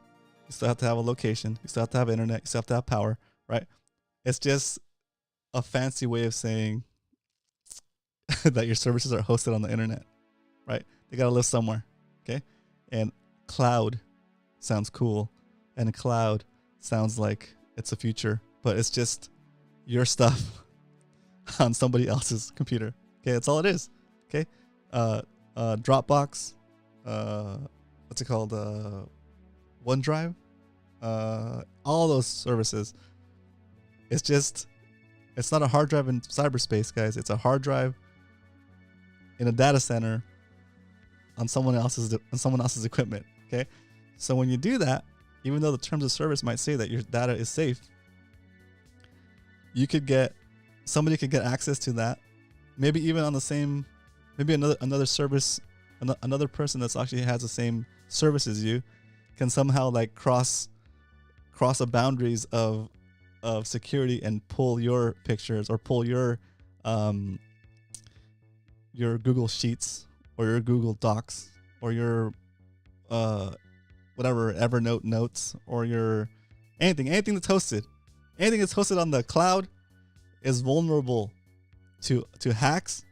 You still have to have a location. You still have to have internet. You still have to have power, right? It's just a fancy way of saying that your services are hosted on the internet, right? They got to live somewhere, okay? And cloud sounds cool, and cloud sounds like it's a future, but it's just your stuff on somebody else's computer, okay? That's all it is, okay? Dropbox, what's it called? OneDrive, all those services. It's not a hard drive in cyberspace, guys. It's a hard drive in a data center on someone else's equipment. Okay, so when you do that, even though the terms of service might say that your data is safe, somebody could get access to that. Maybe even on the same, maybe another service, another person that's actually has the same service as you, can somehow like cross cross the boundaries of security and pull your pictures or pull your Google Sheets or your Google Docs or your whatever Evernote notes or your anything that's hosted. Anything that's hosted on the cloud is vulnerable to hacks,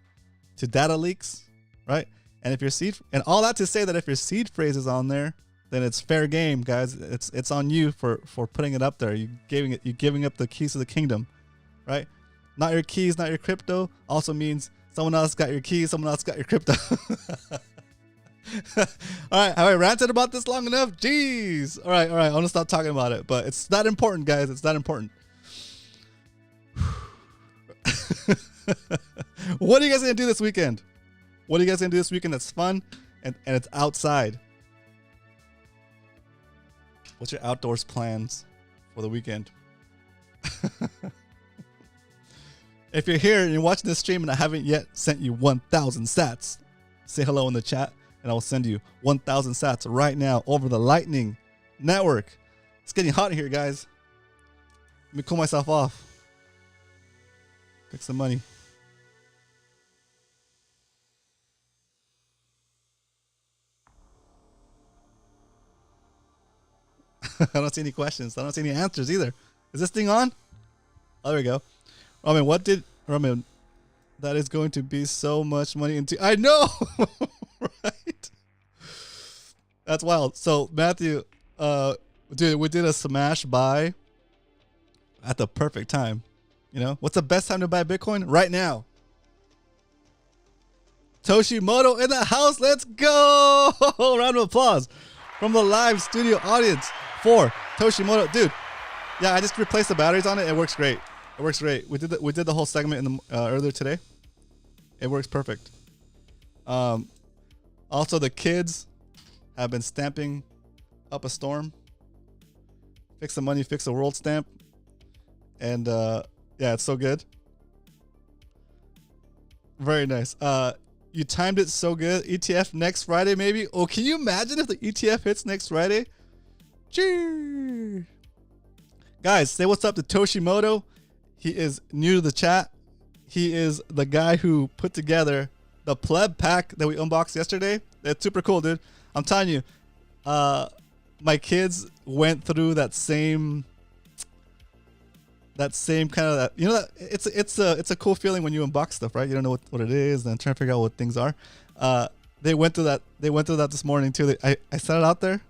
to data leaks, right? And if your seed, and all that to say that if your seed phrase is on there, then it's fair game, guys. It's on you for putting it up there. You giving up the keys to the kingdom, right? Not your keys, not your crypto. Also means someone else got your keys, someone else got your crypto. All right, have I ranted about this long enough? Jeez. All right. I'm gonna stop talking about it, but it's that important, guys. It's that important. What are you guys gonna do this weekend? What are you guys gonna do this weekend that's fun and it's outside? What's your outdoors plans for the weekend? If you're here and you're watching this stream and I haven't yet sent you 1,000 sats, say hello in the chat and I will send you 1,000 sats right now over the Lightning Network. It's getting hot here, guys. Let me cool myself off. Take some money. I don't see any questions. I don't see any answers either. Is this thing on? Oh, there we go. Roman, that is going to be so much money into. I know, right? That's wild. So Matthew, dude, we did a smash buy at the perfect time. You know, what's the best time to buy Bitcoin? Right now. Toshimoto in the house. Let's go. Round of applause from the live studio audience for Toshimoto. Dude, yeah, I just replaced the batteries on it. It works great. It works great. We did the whole segment in the earlier today. It works perfect. Also, the kids have been stamping up a storm. Fix the money, fix the world stamp. And yeah, it's so good. Very nice. You timed it so good. ETF next Friday, maybe. Oh, can you imagine if the ETF hits next Friday? Cheers. Guys, say what's up to Toshimoto. He is new to the chat. He is the guy who put together the pleb pack that we unboxed yesterday. It's super cool, dude. I'm telling you, my kids went through that same kind of that. You know, that it's a cool feeling when you unbox stuff, right? You don't know what it is, and trying to figure out what things are. They went through that. They went through that this morning too. I set it out there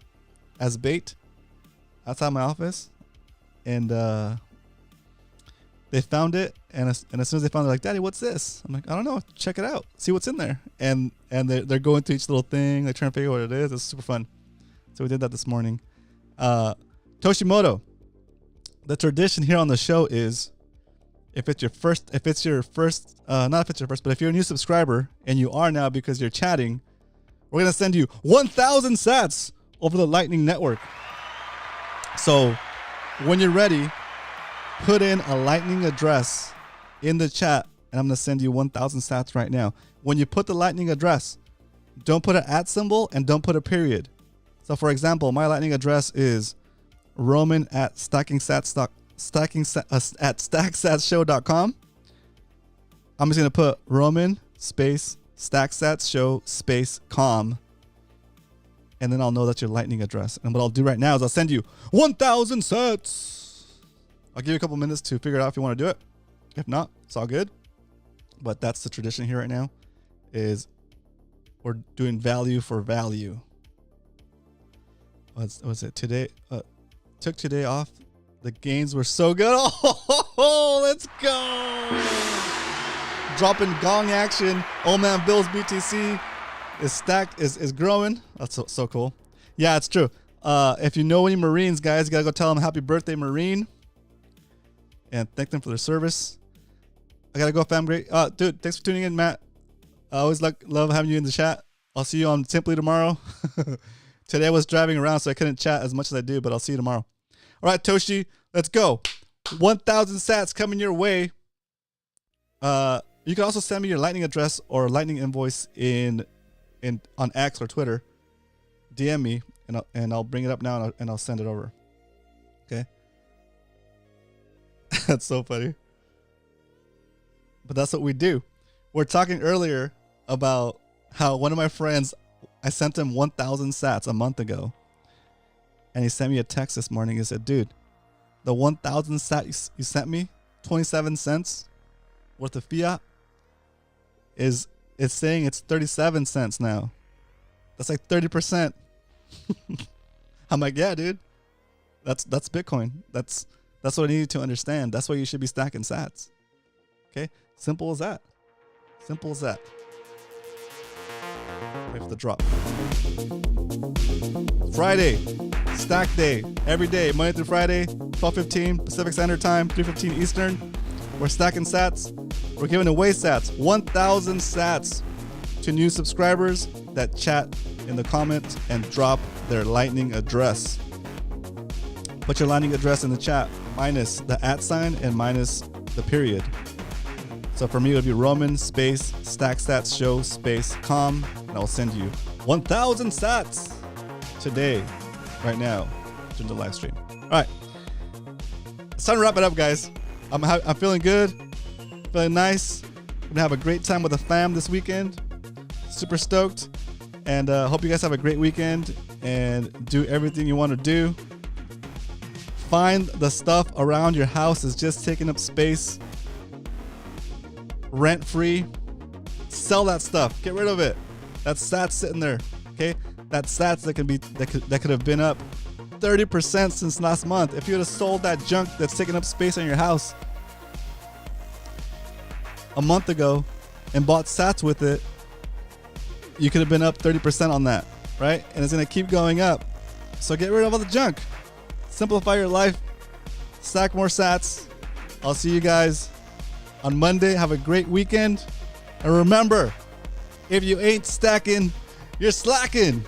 as bait outside my office, and they found it, and as soon as they found it, they're like, "Daddy, what's this?" I'm like, "I don't know. Check it out. See what's in there." And they're going through each little thing. They're trying to figure out what it is. It's super fun. So we did that this morning. Toshimoto. The tradition here on the show is, if it's your first, but if you're a new subscriber, and you are now because you're chatting, we're gonna send you 1,000 sats over the Lightning Network. So when you're ready, put in a Lightning address in the chat, and I'm gonna send you 1,000 sats right now. When you put the Lightning address, don't put an @ symbol and don't put a period. So for example, my Lightning address is Roman at stacksatshow.com. I'm just gonna put Roman space stacksatshow space com, and then I'll know that's your Lightning address. And what I'll do right now is I'll send you 1,000 sats. I'll give you a couple minutes to figure it out if you want to do it. If not, it's all good. But that's the tradition here right now, is we're doing value for value. What's it today? Took today off. The gains were so good. Oh, let's go. Dropping gong action. Old man Bill's BTC is stacked, is growing. That's so cool. Yeah, it's true. If you know any Marines, guys, you gotta go tell them happy birthday, Marine, and thank them for their service. I gotta go, fam. Great. Dude, thanks for tuning in, Matt. I always love having you in the chat. I'll see you on Simply tomorrow. Today I was driving around, so I couldn't chat as much as I do, but I'll see you tomorrow. All right, Toshi, let's go. 1,000 sats coming your way. You can also send me your Lightning address or Lightning invoice on X or Twitter. DM me, and I'll bring it up now, and I'll send it over. Okay. That's so funny. But that's what we do. We're talking earlier about how one of my friends, I sent him 1,000 sats a month ago. And he sent me a text this morning. He said, dude, the 1,000 sat you sent me, 27 cents worth of fiat, it's saying it's 37 cents now. That's like 30%. I'm like, yeah, dude. That's Bitcoin. That's what I need you to understand. That's why you should be stacking sats. Okay? Simple as that. Simple as that. Wait for the drop. Friday, stack day. Every day, Monday through Friday, 12:15 Pacific Standard Time, 3:15 Eastern. We're stacking sats. We're giving away sats. 1,000 sats to new subscribers that chat in the comments and drop their lightning address. Put your lightning address in the chat, minus the @ and minus the period. So for me, it would be Roman space stack sats show space com, and I'll send you 1,000 sats today, right now, during the live stream. All right, it's time to wrap it up, guys. I'm feeling good, feeling nice. Gonna have a great time with the fam this weekend. Super stoked, and hope you guys have a great weekend and do everything you want to do. Find the stuff around your house is just taking up space. Rent free. Sell that stuff. Get rid of it. That's sats sitting there. Okay, that's sats that could have been up 30% since last month. If you would have sold that junk that's taking up space in your house a month ago and bought sats with it, you could have been up 30% on that, right? And it's gonna keep going up. So get rid of all the junk. Simplify your life. Stack more sats. I'll see you guys on Monday. Have a great weekend. And remember, if you ain't stacking, you're slacking.